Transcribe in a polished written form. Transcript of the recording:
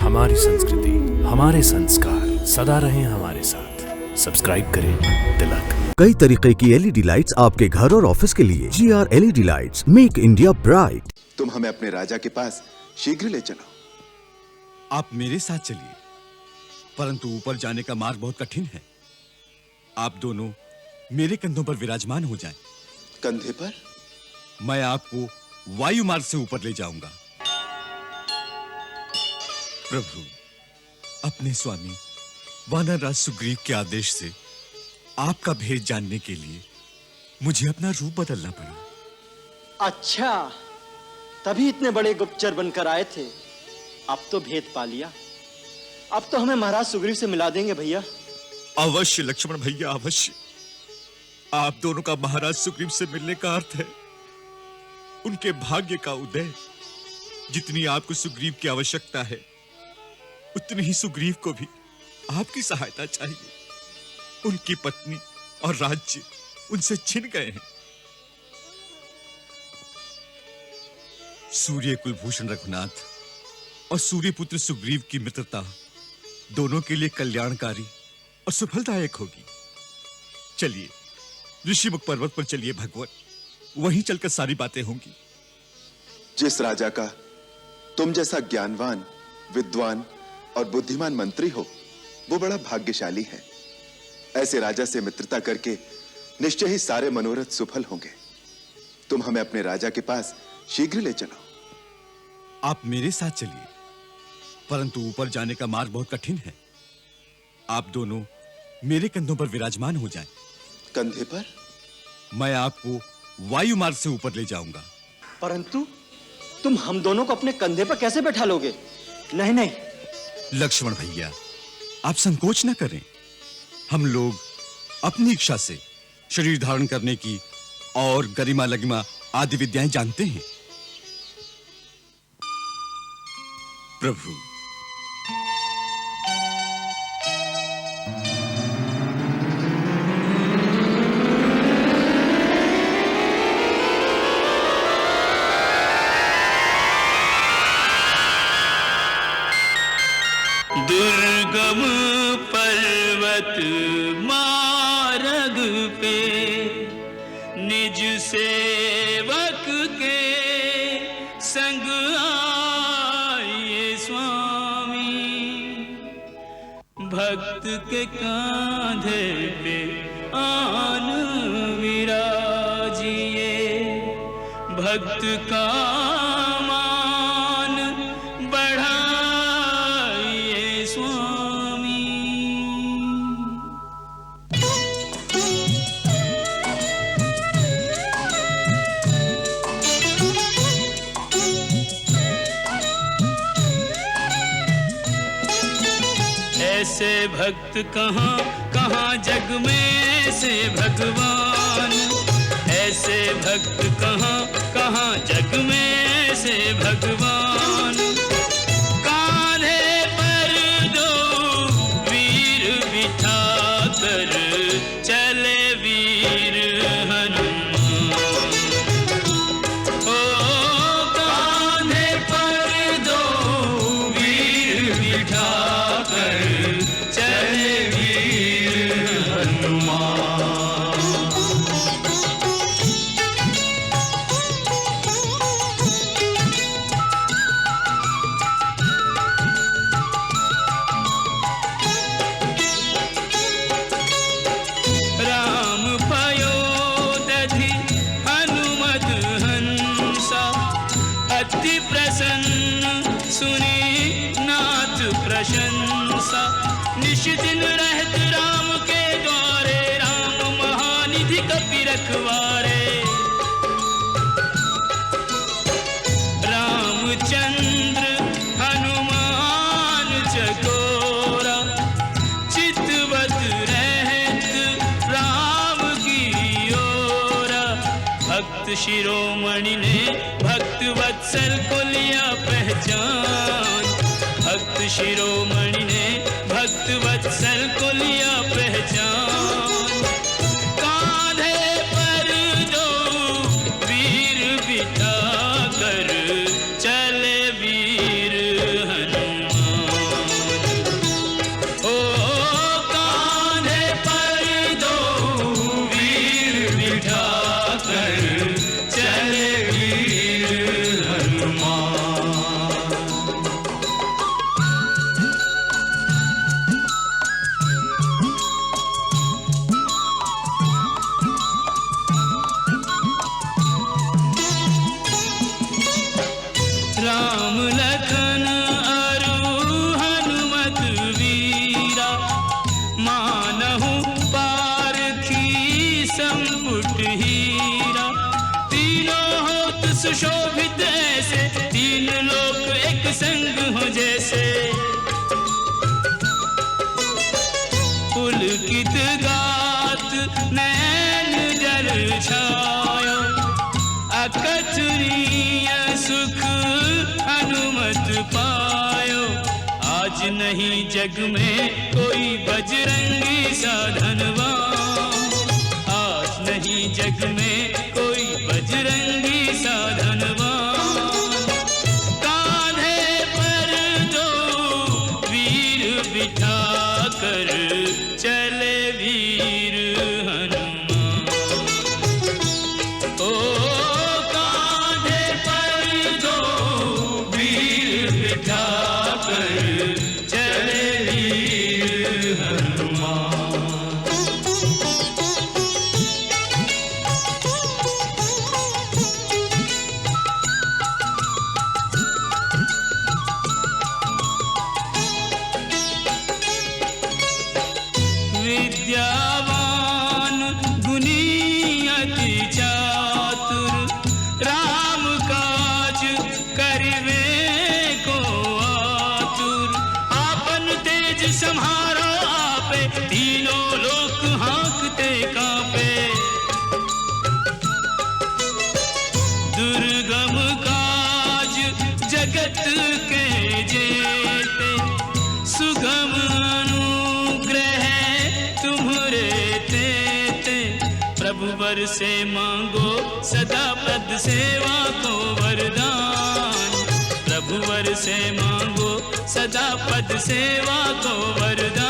हमारी संस्कृति, हमारे संस्कार सदा रहें हमारे साथ। सब्सक्राइब करें तिलक। कई तरीके की एलईडी लाइट्स आपके घर और ऑफिस के लिए। GR LED lights, make India bright. तुम हमें अपने राजा के पास शीघ्र ले चलो। आप मेरे साथ चलिए, परंतु ऊपर जाने का मार्ग बहुत कठिन है। आप दोनों मेरे कंधों पर विराजमान हो जाएं। कंधे पर? मैं आपको वायु मार्ग से ऊपर ले जाऊंगा। प्रभु, अपने स्वामी वानरराज सुग्रीव के आदेश से आपका भेद जानने के लिए मुझे अपना रूप बदलना पड़ा। अच्छा, तभी इतने बड़े गुप्तचर बनकर आए थे। अब तो भेद पा लिया। अब तो हमें महाराज सुग्रीव से मिला देंगे भैया। अवश्य लक्ष्मण भैया, अवश्य। आप दोनों का महाराज सुग्रीव से मिलने का अर्थ है उनके भाग्य का उदय। जितनी आपको सुग्रीव की आवश्यकता है, उतनी ही सुग्रीव को भी आपकी सहायता चाहिए। उनकी पत्नी और राज्य उनसे छिन गए हैं। सूर्य कुलभूषण रघुनाथ और सूर्यपुत्र सुग्रीव की मित्रता दोनों के लिए कल्याणकारी और सफलदायक होगी। चलिए ऋषिमुख पर्वत पर चलिए भगवान, वहीं चलकर सारी बातें होंगी। जिस राजा का तुम जैसा ज्ञानवान, विद्वान और बुद्धिमान मंत्री हो, वो बड़ा भाग्यशाली है। ऐसे राजा से मित्रता करके निश्चय ही सारे मनोरथ सफल होंगे। तुम हमें अपने राजा के पास शीघ्र ले चलो। आप मेरे साथ चलिए, परंतु ऊपर जाने का मार्ग बहुत कठिन है। आप दोनों मेरे कंधों पर विराजमान हो जाएं। कंधे पर? मैं आपको वायु मार्ग से ऊपर ले जाऊंगा। परंतु तुम हम दोनों को अपने कंधे पर कैसे बैठा लोगे? नहीं नहीं। लक्ष्मण भैया, आप संकोच न करें। हम लोग अपनी इच्छा से शरीर धारण करने की और गरिमा लगिमा आदि विद्याएं जानते हैं। प्रभु, दुर्गम पर्वत मार्ग पे निज सेवक के संग आए स्वामी। भक्त के कांधे पे आन विराजिए, भक्त का ऐसे भक्त कहाँ कहाँ जग में से भगवान। ऐसे भक्त कहाँ कहाँ जग में से भगवान। कान्हे पर दो वीर बिठा कर चले वीर हनुमान। ओ कान्हे पर दो वीर बिठा कर चले वीर हनुमान। राम पयोदधि हनुमत हंसा, अति प्रसन्न सुनी नाथ प्रशंसा। निश दिन रहत राम के द्वारे, राम महानिधि कपि रखवारे। रामचंद्र हनुमान चकोरा, चितवत रहत राम की ओरा। भक्त शिरोमणि ने भक्त वत्सल को लिया पहचान। भक्त शिरोमणि ने भक्त वत्सल को लिया पहचान। कांधे पर दो वीर बिठा कर चले वीर हनुमान। आज नहीं जग में कोई बजरंगी सा धनवान, आज नहीं जग में कोई बजरंगी सा धनवान। कांधे पर दो वीर बिठा कर चले वीर हनुमान। ओ कांधे पर दो वीर बिठा कर चले वीर हनुमान। विद्यावान गुणी अति चातुर, राम काज करिवे को आतुर। आपन तेज सम्हारो आपे, तीनों लोक हाँकते कांपे। दुर्गम काज जगत के जेते, सुगम अनुग्रह तुम्हरे तेते। प्रभु वर से मांगो सदा पद सेवा को वरदान, प्रभु वर से मांगो सदा पद सेवा को वरदान।